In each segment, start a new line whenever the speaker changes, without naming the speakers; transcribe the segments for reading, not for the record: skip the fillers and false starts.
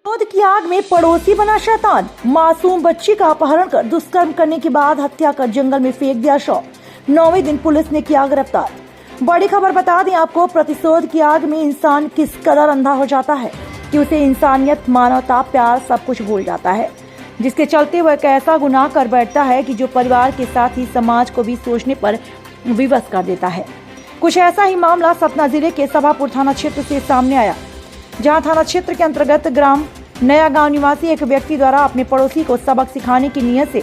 क्रोध की आग में पड़ोसी बना शैतान। मासूम बच्ची का अपहरण कर दुष्कर्म करने के बाद हत्या कर जंगल में फेंक दिया शव। 9वें दिन पुलिस ने किया गिरफ्तार। बड़ी खबर बता दें आपको, प्रतिशोध की आग में इंसान किस कदर अंधा हो जाता है कि उसे इंसानियत, मानवता, प्यार सब कुछ भूल जाता है, जिसके चलते वह एक ऐसा गुनाह कर बैठता है कि जो परिवार के साथ ही समाज को भी सोचने पर विवश कर देता है। कुछ ऐसा ही मामला सतना जिले के सभापुर थाना क्षेत्र से सामने आया, जहां थाना क्षेत्र के अंतर्गत ग्राम नया गांव निवासी एक व्यक्ति द्वारा अपने पड़ोसी को सबक सिखाने की नीयत से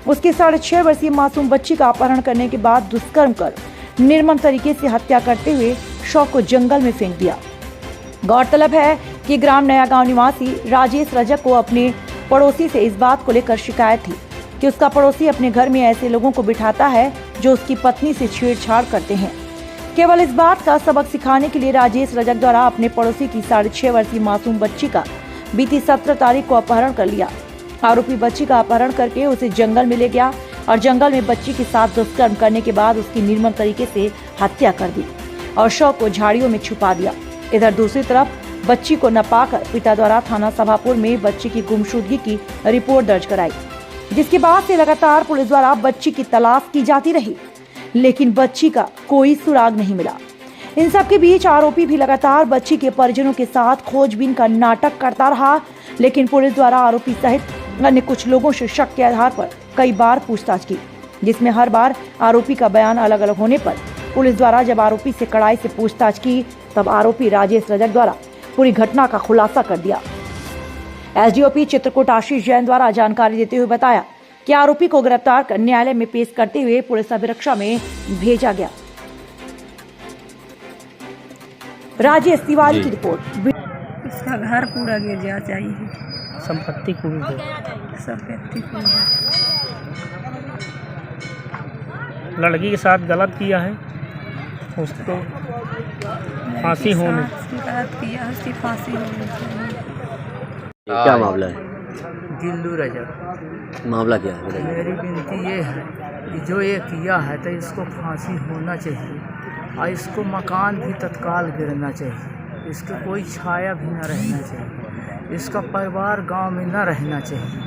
उसकी 6.5 वर्षीय मासूम बच्ची का अपहरण करने के बाद दुष्कर्म कर निर्मम तरीके से हत्या करते हुए शव को जंगल में फेंक दिया। गौरतलब है कि ग्राम नया गांव निवासी राजेश रजक को अपने पड़ोसी से इस बात को लेकर शिकायत थी कि उसका पड़ोसी अपने घर में ऐसे लोगों को बिठाता है जो उसकी पत्नी से छेड़छाड़ करते हैं। केवल इस बात का सबक सिखाने के लिए राजेश रजक द्वारा अपने पड़ोसी की 6.5 वर्षीय मासूम बच्ची का बीती 17 तारीख को अपहरण कर लिया। आरोपी बच्ची का अपहरण करके उसे जंगल में ले गया और जंगल में बच्ची के साथ दुष्कर्म करने के बाद उसकी निर्मम तरीके से हत्या कर दी और शव को झाड़ियों में छुपा दिया। इधर दूसरी तरफ बच्ची को न पाकर पिता द्वारा थाना सभापुर में बच्ची की गुमशुदगी की रिपोर्ट दर्ज कराई, जिसके बाद से लगातार पुलिस द्वारा बच्ची की तलाश की जाती रही, लेकिन बच्ची का कोई सुराग नहीं मिला। इन सब के बीच आरोपी भी लगातार बच्ची के परिजनों के साथ खोजबीन का नाटक करता रहा, लेकिन पुलिस द्वारा आरोपी सहित अन्य कुछ लोगों से शक के आधार पर कई बार पूछताछ की, जिसमें हर बार आरोपी का बयान अलग अलग होने पर पुलिस द्वारा जब आरोपी से कड़ाई से पूछताछ की, तब आरोपी राजेश रजक द्वारा पूरी घटना का खुलासा कर दिया। एसडीओपी चित्रकूट आशीष जैन द्वारा जानकारी देते हुए बताया कि आरोपी को गिरफ्तार कर न्यायालय में पेश करते हुए पुलिस अभिरक्षा में भेजा गया। राजेश तिवारी की रिपोर्ट।
उसका घर पूरा गिर जाना चाहिए,
संपत्ति पूरी है,
संपत्ति पूरी है।
लड़की के साथ गलत किया है, उसको फांसी होनी,
गलत किया, उसकी फांसी होनी चाहिए।
क्या मामला है?
दिल्लू रजक।
मामला क्या है?
मेरी विनती ये है कि जो ये किया है तो इसको फांसी होना चाहिए और इसको मकान भी तत्काल गिरना चाहिए, इसकी कोई छाया भी न रहना चाहिए, इसका परिवार गांव में न रहना चाहिए।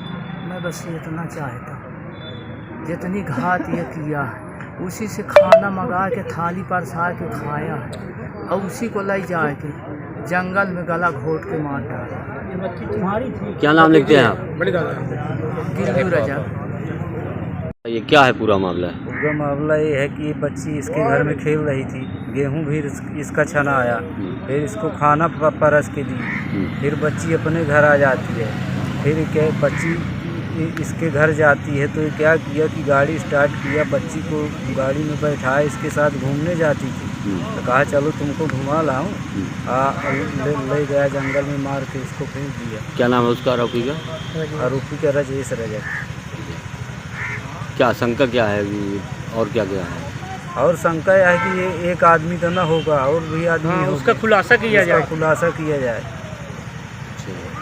मैं बस इतना चाहता हूँ, जितनी घात ये किया है उसी से खाना मंगा के थाली पर सा के खाया है और उसी को ले जा के जंगल में गला घोट के मार डाला।
क्या नाम लिखते हैं आप?
दिल्लू रजक।
ये क्या है पूरा मामला?
पूरा मामला ये है कि ये बच्ची इसके घर में खेल रही थी, गेहूं भी इसका छना आया, फिर इसको खाना परस के दी, फिर बच्ची अपने घर आ जाती है। फिर क्या बच्ची इसके घर जाती है तो ये क्या किया कि गाड़ी स्टार्ट किया, बच्ची को गाड़ी में बैठाया, इसके साथ घूमने जाती थी तो कहा चलो तुमको घुमा लाऊं, ले गया जंगल में, मार के उसको फेंक दिया।
क्या नाम है उसका आरोपी का?
आरोपी का राजेश रजक।
क्या शंका क्या है और क्या क्या है?
और शंका यह है कि ये एक आदमी तो ना होगा, और भी आदमी होगा।
उसका खुलासा किया जाए।
खुलासा किया जाए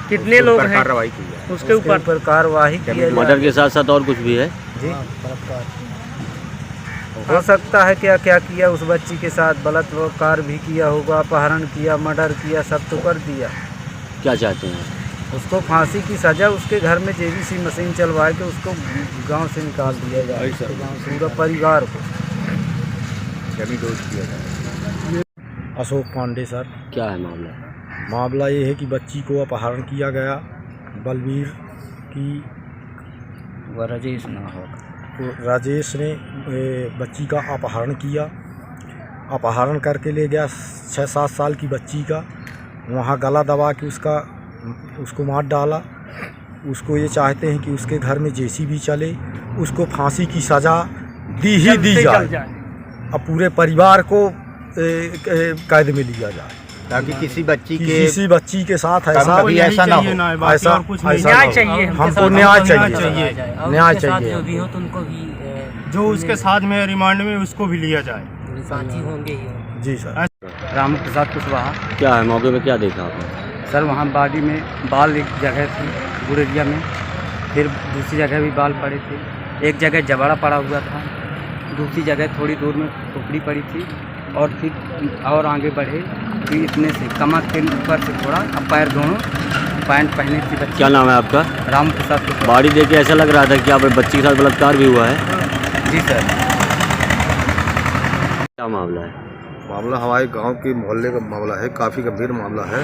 कितने लोग हैं
कार्रवाई की जाए,
उसके ऊपर कार्रवाई किया जाए।
मर्डर के साथ साथ और कुछ भी है
जी? हो सकता है क्या क्या किया उस बच्ची के साथ, बलात्कार भी किया होगा, अपहरण किया, मर्डर किया, सब तो कर दिया।
क्या चाहते हैं?
उसको फांसी की सजा, उसके घर में जेबीसी मशीन चलवा के उसको गांव से निकाल दिया जाए, पूरा परिवार को किया जाए।
अशोक पांडे सर।
क्या है मामला?
मामला ये है कि बच्ची को अपहरण किया गया, बलवीर की
राजेश ना होगा,
तो राजेश ने बच्ची का अपहरण किया, अपहरण करके ले गया 6-7 साल की बच्ची का, वहाँ गला दबा के उसको मार डाला। उसको ये चाहते हैं कि उसके घर में जेसीबी चले, उसको फांसी की सज़ा दी जाए, अब पूरे परिवार को कैद में लिया जाए,
ताकि किसी बच्ची
के साथ ऐसा
ना हो। न्याय चाहिए,
हमको न्याय चाहिए।
जो भी हो तो उनको भी
जो उसके साथ में रिमांड में उसको भी लिया जाए,
साथी होंगे ही।
जी सर।
राम प्रसाद कुशवाहा।
क्या है मौके पे क्या देखा आपने?
सर वहाँ बाड़ी में बाल एक जगह थी गुरेरिया में, फिर दूसरी जगह भी बाल पड़े थे, एक जगह जबाड़ा पड़ा हुआ था, दूसरी जगह थोड़ी दूर में टोकरी पड़ी थी, और फिर और आगे बढ़े, फिर इतने से कमर के ऊपर से थोड़ा, अब पैर दोनों पैंट पहने थी बच्ची।
क्या नाम है आपका?
राम प्रसाद।
बाड़ी देख के ऐसा लग रहा था कि आप बच्ची के साथ बलात्कार भी हुआ है।
जी सर।
क्या मामला है?
मामला हमारे गांव के मोहल्ले का मामला है, काफ़ी गंभीर मामला है।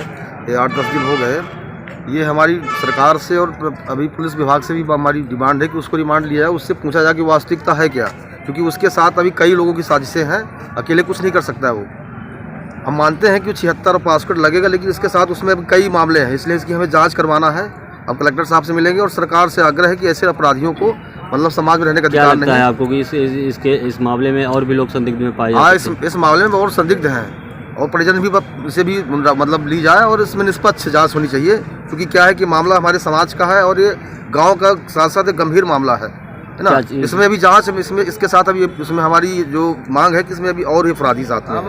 ये 8-10 दिन हो गए। ये हमारी सरकार से और अभी पुलिस विभाग से भी हमारी डिमांड है कि उसको रिमांड लिया जाए, उससे पूछा जाए कि वास्तविकता है क्या, क्योंकि उसके साथ अभी कई लोगों की साजिशें हैं, अकेले कुछ नहीं कर सकता है वो। हम मानते हैं कि 76 और पासपोर्ट लगेगा, लेकिन इसके साथ उसमें कई मामले हैं, इसलिए इसकी हमें जाँच करवाना है। हम कलेक्टर साहब से मिलेंगे और सरकार से आग्रह है कि ऐसे अपराधियों को मतलब समाज में रहने का अधिकार नहीं है।
आपको कि इस मामले में और भी लोग संदिग्ध में पाए
हाँ, इस मामले में और संदिग्ध हैं और परिजन भी से भी मतलब ली जाए और इसमें निष्पक्ष जांच होनी चाहिए, क्योंकि क्या है कि मामला हमारे समाज का है और ये गांव का साथ साथ एक गंभीर मामला है ना। इसमें अभी जांच इसके साथ अभी इसमें हमारी जो मांग है कि इसमें अभी और अपराधी साथ में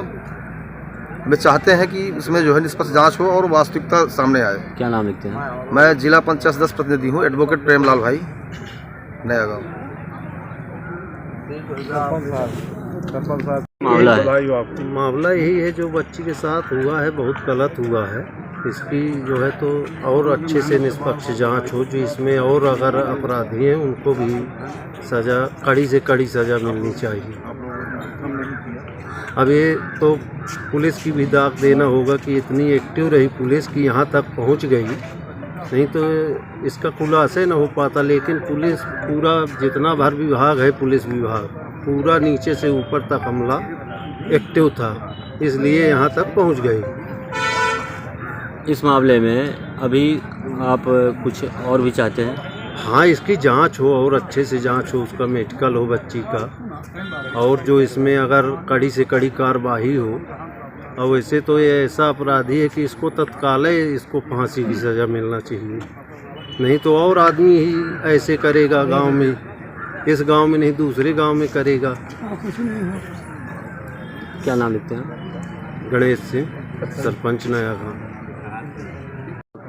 हमें चाहते हैं कि इसमें जो है निष्पक्ष जांच हो और वास्तविकता सामने आए।
क्या नाम लिखते हैं?
मैं जिला पंचायत सदस्य प्रतिनिधि हूँ, एडवोकेट प्रेमलाल भाई, नया गाँव।
मामला यही है जो बच्ची के साथ हुआ है, बहुत गलत हुआ है। इसकी जो है तो और अच्छे से निष्पक्ष जांच हो, जो इसमें और अगर अपराधी हैं उनको भी सज़ा, कड़ी से कड़ी सज़ा मिलनी चाहिए। अब ये तो पुलिस की भी दाग देना होगा कि इतनी एक्टिव रही पुलिस की यहाँ तक पहुँच गई, नहीं तो इसका खुलासा न हो पाता। लेकिन पुलिस पूरा जितना भर विभाग है, पुलिस विभाग पूरा नीचे से ऊपर तक हमला एक्टिव था, इसलिए यहाँ तक पहुँच गई।
इस मामले में अभी आप कुछ और भी चाहते हैं?
हाँ, इसकी जांच हो और अच्छे से जांच हो, उसका मेडिकल हो बच्ची का, और जो इसमें अगर कड़ी से कड़ी कार्रवाई हो। और वैसे तो ये ऐसा अपराधी है कि इसको तत्काल इसको फांसी की सज़ा मिलना चाहिए, नहीं तो और आदमी ही ऐसे करेगा गांव में, इस गांव में नहीं दूसरे गांव में करेगा।
क्या नाम लिखते हैं?
गणेश सिंह, सरपंच नया गाँव।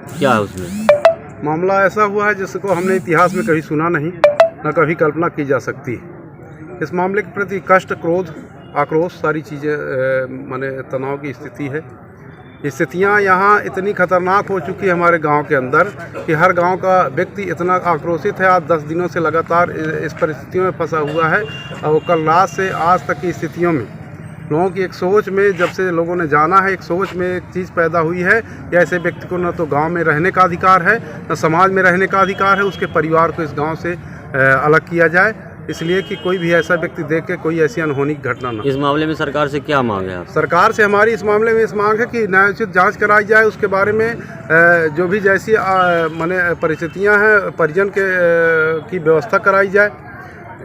क्या है उसमें?
मामला ऐसा हुआ है जिसको हमने इतिहास में कभी सुना नहीं, न कभी कल्पना की जा सकती। इस मामले के प्रति कष्ट, क्रोध, आक्रोश, सारी चीज़ें माने तनाव की स्थिति है। स्थितियाँ यहाँ इतनी खतरनाक हो चुकी है हमारे गांव के अंदर कि हर गांव का व्यक्ति इतना आक्रोशित है। आज 10 दिनों से लगातार इस परिस्थितियों में फंसा हुआ है और कल रात से आज तक की स्थितियों में लोगों की एक सोच में, जब से लोगों ने जाना है, एक सोच में एक चीज़ पैदा हुई है कि ऐसे व्यक्ति को न तो गांव में रहने का अधिकार है, न समाज में रहने का अधिकार है, उसके परिवार को इस गांव से अलग किया जाए, इसलिए कि कोई भी ऐसा व्यक्ति देख के कोई ऐसी अनहोनी घटना ना।
इस मामले में सरकार से क्या मांग है? सरकार
से हमारी इस मामले में इस मांग है कि न्यायोचित जाँच कराई जाए, उसके बारे में जो भी जैसी माने परिस्थितियाँ हैं परिजन की व्यवस्था कराई जाए।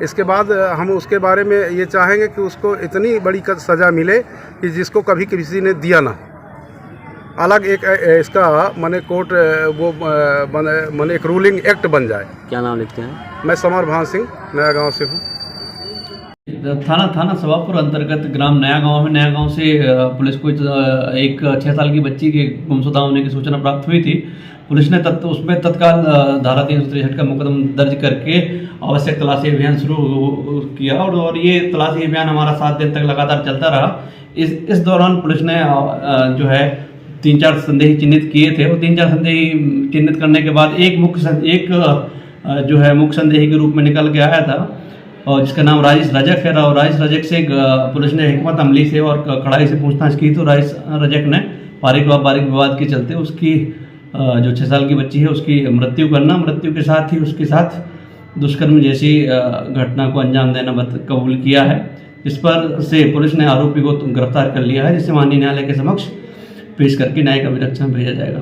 इसके बाद हम उसके बारे में ये चाहेंगे कि उसको इतनी बड़ी सज़ा मिले कि जिसको कभी किसी ने दिया ना। अलग एक इसका माने कोर्ट वो माने एक रूलिंग एक्ट बन जाए।
क्या नाम लिखते हैं?
मैं समर भान सिंह, नया गांव से हूँ।
थाना सवापुर अंतर्गत ग्राम नया गांव में, नया गांव से पुलिस को एक 6 साल की बच्ची के गुमशुदा होने की सूचना प्राप्त हुई थी। पुलिस ने उसमें तत्काल धारा 363 का मुकदमा दर्ज करके आवश्यक तलाशी अभियान शुरू किया और ये तलाशी अभियान हमारा 7 दिन तक लगातार चलता रहा। इस दौरान पुलिस ने जो है 3-4 संदेही चिन्हित किए थे और 3-4 संदेही चिन्हित करने के बाद एक जो है मुख्य संदेही के रूप में निकल के आया था और जिसका नाम राजेश रजक है। और राजेश रजक से पुलिस ने हिकमत अमली से और कड़ाई से पूछताछ की तो राजेश रजक ने बारीक विवाद के चलते उसकी जो 6 साल की बच्ची है उसकी मृत्यु के साथ ही उसके साथ दुष्कर्म जैसी घटना को अंजाम देना कबूल किया है। इस पर से पुलिस ने आरोपी को गिरफ्तार कर लिया है, जिसे माननीय न्यायालय के समक्ष पेश करके न्यायिक अभिरक्षा में भेजा जाएगा।